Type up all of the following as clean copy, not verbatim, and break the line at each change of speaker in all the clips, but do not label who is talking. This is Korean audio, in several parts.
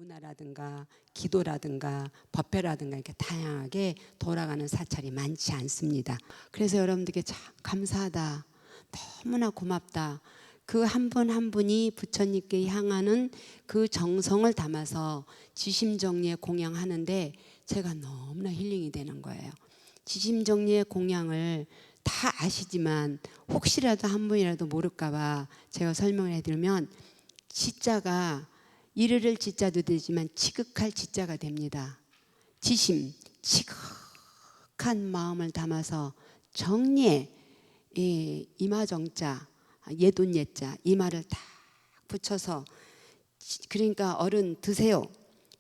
문화라든가 기도라든가 법회라든가 이렇게 다양하게 돌아가는 사찰이 많지 않습니다. 그래서 여러분들께 참 감사하다, 너무나 고맙다. 그 한 분 한 분이 부처님께 향하는 그 정성을 담아서 지심정리의 공양하는데 제가 너무나 힐링이 되는 거예요. 지심정리의 공양을 다 아시지만 혹시라도 한 분이라도 모를까 봐 제가 설명을 해드리면, 지자가 이르를 지자도 되지만 지극할 지자가 됩니다. 지심, 지극한 마음을 담아서 정리에 이마정자, 예돈예자 이마를 딱 붙여서, 그러니까 어른 드세요,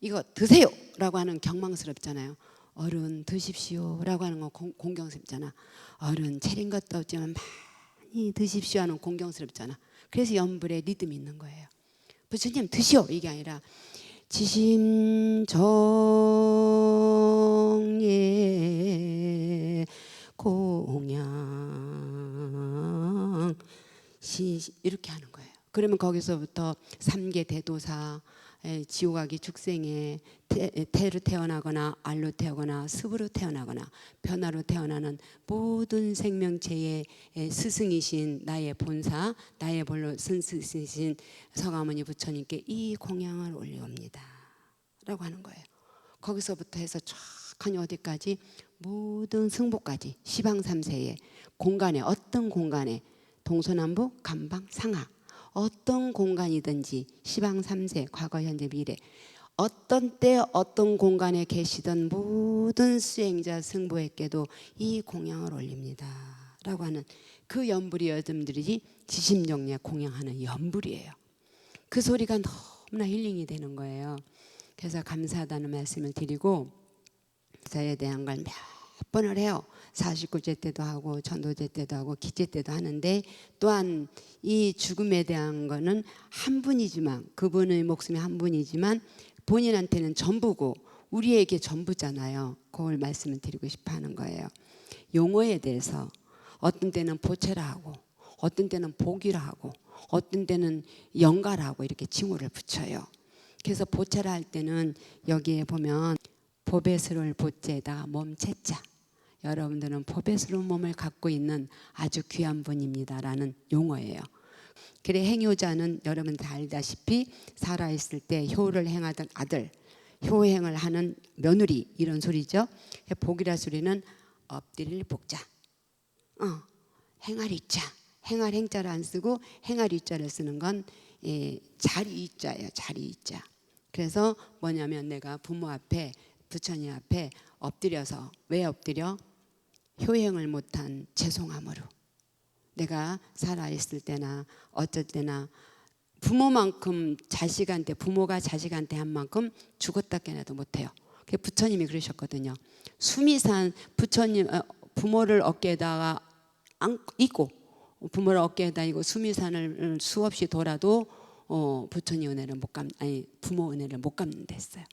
이거 드세요 라고 하는 경망스럽잖아요. 어른 드십시오 라고 하는 건 공경스럽잖아. 어른 차린 것도 없지만 많이 드십시오 하는 공경스럽잖아. 그래서 연불에 리듬이 있는 거예요. 부처님 드시오 이게 아니라 지심정예 공양 이렇게 하는 거예요. 그러면 거기서부터 삼계 대도사, 지옥아기 축생에 태로 태어나거나 알로 태어나거나 습으로 태어나거나 변화로 태어나는 모든 생명체의 스승이신 나의 본사, 나의 본로 스승이신 서가모니 부처님께 이 공양을 올려옵니다 라고 하는 거예요. 거기서부터 해서 쫙하니 어디까지, 모든 승복까지 시방 3세의 공간에, 어떤 공간에, 동서남북 감방 상하 어떤 공간이든지 시방 3세 과거 현재 미래 어떤 때 어떤 공간에 계시던 모든 수행자 승부에게도 이 공양을 올립니다 라고 하는 그 연불이 여러분들이 지심정리에 공양하는 연불이에요. 그 소리가 너무나 힐링이 되는 거예요. 그래서 감사하다는 말씀을 드리고, 저에 대한 걸 몇 번을 해요. 49제 때도 하고 전도제 때도 하고 기제 때도 하는데, 또한 이 죽음에 대한 거는 한 분이지만, 그분의 목숨이 한 분이지만 본인한테는 전부고 우리에게 전부잖아요. 그걸 말씀을 드리고 싶어 하는 거예요. 용어에 대해서 어떤 때는 보채라 하고 어떤 때는 복이라 하고 어떤 때는 영가라 하고 이렇게 징호를 붙여요. 그래서 보채라 할 때는 여기에 보면 보배스러울 보채에다가 몸채자, 여러분들은 보배스러운 몸을 갖고 있는 아주 귀한 분입니다라는 용어예요. 그래 행효자는 여러분 다 알다시피 살아있을 때 효를 행하던 아들, 효행을 하는 며느리 이런 소리죠. 복이라 소리는 엎드릴 복자, 행할 이자, 행할 행자를 안 쓰고 행할 이자를 쓰는 건 자리 이자예요. 자리 이자. 그래서 뭐냐면 내가 부모 앞에 부처님 앞에 엎드려서, 왜 엎드려? 효행을 못한 죄송함으로. 내가 살아있을 때나 어쩔 때나 부모만큼 자식한테, 부모가 자식한테 한 만큼 죽었다 깨나도 못해요. 부처님이 그러셨거든요. 수미산 부처님, 부모를 어깨에다가 안고 부모를 어깨에다 이고 수미산을 수없이 돌아도 부처님 은혜를 못 부모 은혜를 못 갚는다 했어요.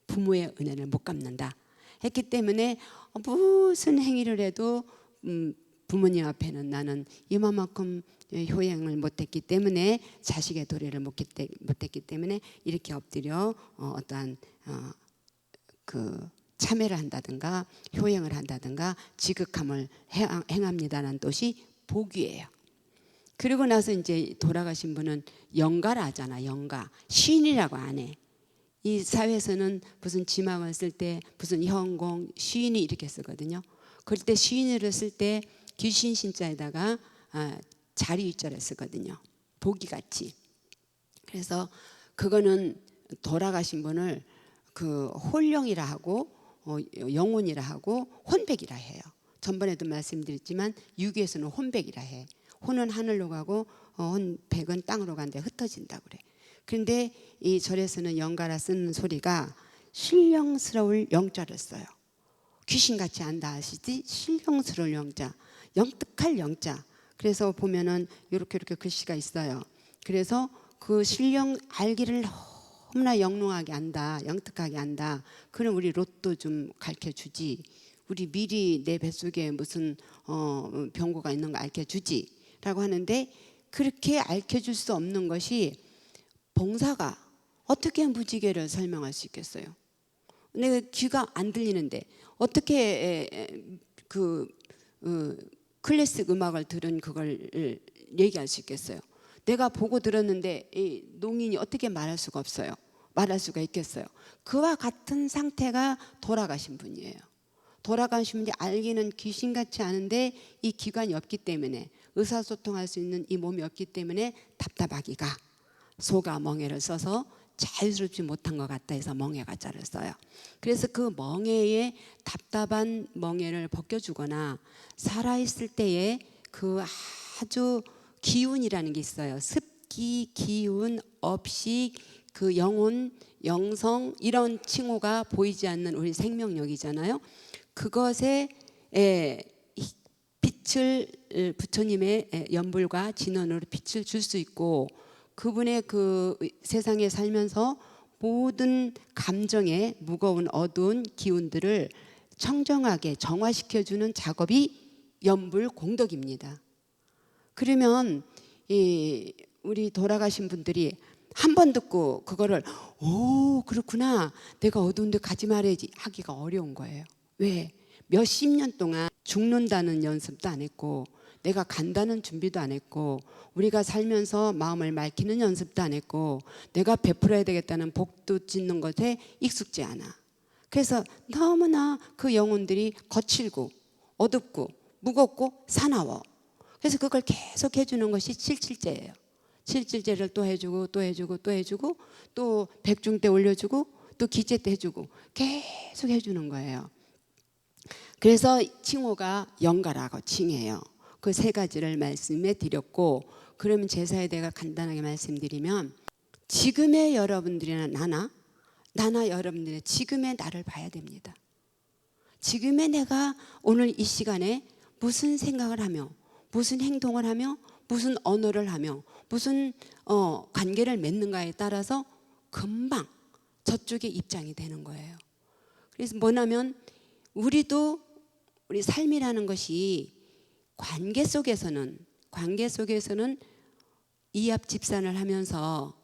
부모의 은혜를 못 갚는다 했기 때문에 무슨 행위를 해도 부모님 앞에는 나는 이만큼 효행을 못했기 때문에, 자식의 도리를 못했기 때문에 이렇게 엎드려 어떠한 그 참회를 한다든가 효행을 한다든가 지극함을 행합니다라는 뜻이 복이에요. 그리고 나서 이제 돌아가신 분은 영가라 하잖아. 영가, 시인이라고 안 해. 이 사회에서는 무슨 지망을 쓸 때 무슨 현공, 시인이 이렇게 쓰거든요. 그럴 때 시인을 쓸 때 귀신 신자에다가 자리 위자를 쓰거든요. 보기같이. 그래서 그거는 돌아가신 분을 그 홀령이라 하고 영혼이라 하고 혼백이라 해요. 전번에도 말씀드렸지만 유교에서는 혼백이라 해. 혼은 하늘로 가고 혼백은 땅으로 가는데 흩어진다고 그래. 그런데 이 절에서는 영가라 쓰는 소리가 신령스러울 영자를 써요. 귀신같이 안다 하시지 신령스러울 영자, 영특할 영자. 그래서 보면은 이렇게 글씨가 있어요. 그래서 그 신령 알기를 너무나 영롱하게 안다, 영특하게 안다. 그럼 우리 로또 좀 가르쳐주지. 우리 미리 내 뱃속에 무슨 병고가 있는 거 알려주지 라고 하는데, 그렇게 알려줄 수 없는 것이 봉사가 어떻게 무지개를 설명할 수 있겠어요? 내가 귀가 안 들리는데 어떻게 클래식 음악을 들은 그걸 얘기할 수 있겠어요? 내가 보고 들었는데 이 농인이 어떻게 말할 수가 없어요. 말할 수가 있겠어요. 그와 같은 상태가 돌아가신 분이에요. 돌아가신 분이 알기는 귀신같이 아는데 이 기관이 없기 때문에, 의사소통할 수 있는 이 몸이 없기 때문에 답답하기가, 소가 멍에를 써서 자유스럽지 못한 것 같다 해서 멍에가자를 써요. 그래서 그 멍에의 답답한 멍에를 벗겨주거나, 살아있을 때에 그 아주 기운이라는 게 있어요. 습기, 기운, 업식, 그 영혼, 영성, 이런 칭호가 보이지 않는 우리 생명력이잖아요. 그것에 빛을, 부처님의 연불과 진원으로 빛을 줄 수 있고, 그분의 그 세상에 살면서 모든 감정의 무거운 어두운 기운들을 청정하게 정화시켜주는 작업이 연불 공덕입니다. 그러면 우리 돌아가신 분들이 한 번 듣고 그거를 오 그렇구나, 내가 어두운데 가지 말아야지 하기가 어려운 거예요. 왜? 몇십 년 동안 죽는다는 연습도 안 했고, 내가 간다는 준비도 안 했고, 우리가 살면서 마음을 맑히는 연습도 안 했고, 내가 베풀어야 되겠다는 복도 짓는 것에 익숙지 않아. 그래서 너무나 그 영혼들이 거칠고 어둡고 무겁고 사나워. 그래서 그걸 계속 해주는 것이 칠칠제예요. 칠칠제를 또 해주고 또 해주고 또 해주고, 또 백중 때 올려주고 또 기제 때 해주고, 계속 해주는 거예요. 그래서 칭호가 영가라고 칭해요. 그 세 가지를 말씀해 드렸고, 그러면 제사에 대해 간단하게 말씀드리면, 지금의 여러분들이나 나나 여러분들의 지금의 나를 봐야 됩니다. 지금의 내가 오늘 이 시간에 무슨 생각을 하며, 무슨 행동을 하며, 무슨 언어를 하며, 무슨 관계를 맺는가에 따라서 금방 저쪽에 입장이 되는 거예요. 그래서 뭐냐면, 우리도 우리 삶이라는 것이 관계 속에서는 이합집산을 하면서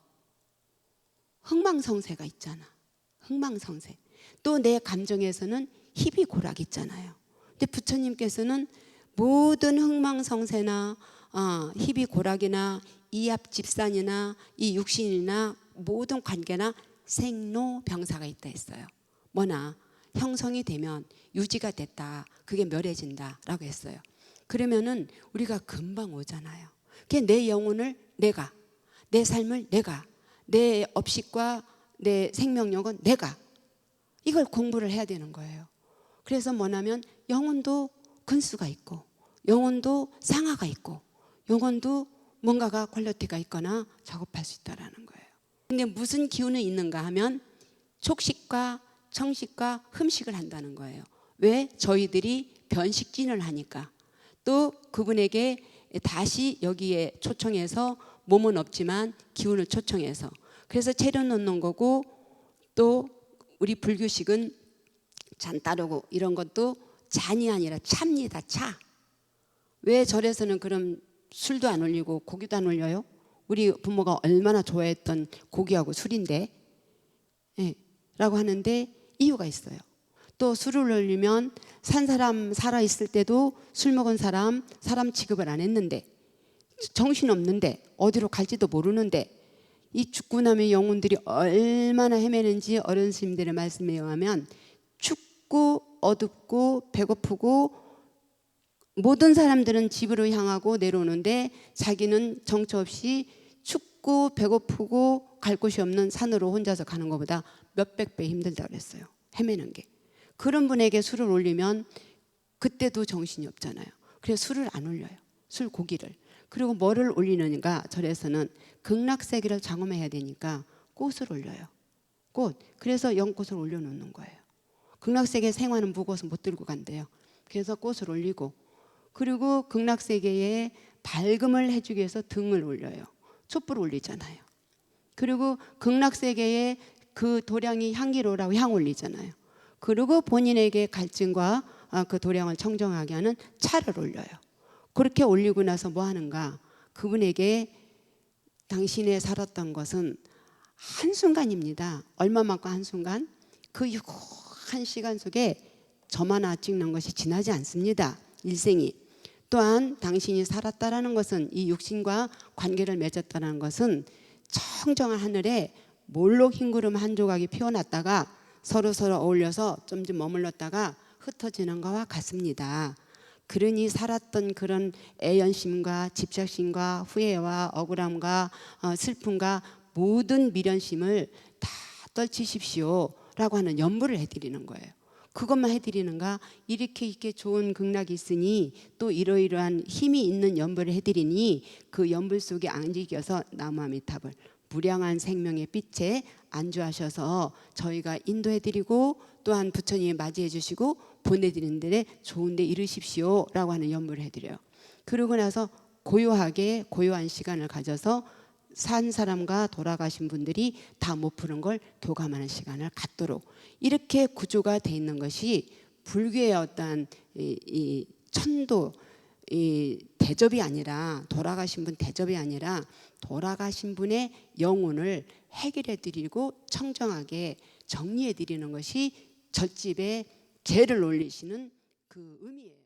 흥망성쇠가 있잖아. 흥망성쇠. 또 내 감정에서는 희비고락이 있잖아요. 근데 부처님께서는 모든 흥망성쇠나 희비고락이나 이합집산이나 이 육신이나 모든 관계나 생로병사가 있다 했어요. 뭐나 형성이 되면 유지가 됐다, 그게 멸해진다 라고 했어요. 그러면은 우리가 금방 오잖아요. 내 영혼을 내가, 내 삶을 내가, 내 업식과 내 생명력은 내가, 이걸 공부를 해야 되는 거예요. 그래서 뭐냐면 영혼도 근수가 있고, 영혼도 상하가 있고, 영혼도 뭔가가 퀄리티가 있거나 작업할 수 있다는 거예요. 근데 무슨 기운이 있는가 하면 촉식과 청식과 흠식을 한다는 거예요. 왜? 저희들이 변식진을 하니까. 또 그분에게 다시 여기에 초청해서, 몸은 없지만 기운을 초청해서, 그래서 차려놓는 거고, 또 우리 불교식은 잔 따르고 이런 것도 잔이 아니라 차입니다. 차. 왜 절에서는 그럼 술도 안 올리고 고기도 안 올려요? 우리 부모가 얼마나 좋아했던 고기하고 술인데, 라고 하는데 이유가 있어요. 또 술을 올리면 산 사람 살아있을 때도 술 먹은 사람 취급을 안 했는데, 정신없는데, 어디로 갈지도 모르는데, 이 죽고 나면 영혼들이 얼마나 헤매는지 어른 스님들의 말씀에 의하면, 춥고 어둡고 배고프고 모든 사람들은 집으로 향하고 내려오는데, 자기는 정처 없이 춥고 배고프고 갈 곳이 없는 산으로 혼자서 가는 것보다 몇백 배 힘들다고 그랬어요. 헤매는 게. 그런 분에게 술을 올리면 그때도 정신이 없잖아요. 그래서 술을 안 올려요. 술 고기를. 그리고 뭐를 올리는가, 절에서는 극락세계를 장엄해야 되니까 꽃을 올려요. 꽃. 그래서 연꽃을 올려놓는 거예요. 극락세계 생화는 무거워서 못 들고 간대요. 그래서 꽃을 올리고, 그리고 극락세계에 밝음을 해주기 위해서 등을 올려요. 촛불을 올리잖아요. 그리고 극락세계에 그 도량이 향기로라고 향 올리잖아요. 그리고 본인에게 갈증과 그 도량을 청정하게 하는 차를 올려요. 그렇게 올리고 나서 뭐 하는가? 그분에게 당신의 살았던 것은 한순간입니다. 얼마만큼 한순간? 그 유고한 시간 속에 점 하나 찍는 것이 지나지 않습니다. 일생이. 또한 당신이 살았다라는 것은, 이 육신과 관계를 맺었다는 것은 청정한 하늘에 몰록 흰구름 한 조각이 피어났다가 서로 어울려서 좀 머물렀다가 흩어지는 것과 같습니다. 그러니 살았던 그런 애연심과 집착심과 후회와 억울함과 슬픔과 모든 미련심을 다 떨치십시오 라고 하는 연부를 해드리는 거예요. 그것만 해드리는가? 이렇게 좋은 극락이 있으니 또 이러이러한 힘이 있는 연부를 해드리니 그 연불 속에 안기겨서 나무아미탑을 무량한 생명의 빛에 안주하셔서 저희가 인도해드리고 또한 부처님이 맞이해 주시고 보내드리는 데에 좋은 데 이르십시오 라고 하는 연부를 해드려요. 그러고 나서 고요한 시간을 가져서 산 사람과 돌아가신 분들이 다 못 푸는 걸 교감하는 시간을 갖도록, 이렇게 구조가 돼 있는 것이 불교의 어떤 이 천도 이 대접이 아니라, 돌아가신 분 대접이 아니라 돌아가신 분의 영혼을 해결해 드리고 청정하게 정리해 드리는 것이 젖집에 죄를 올리시는 그 의미예요.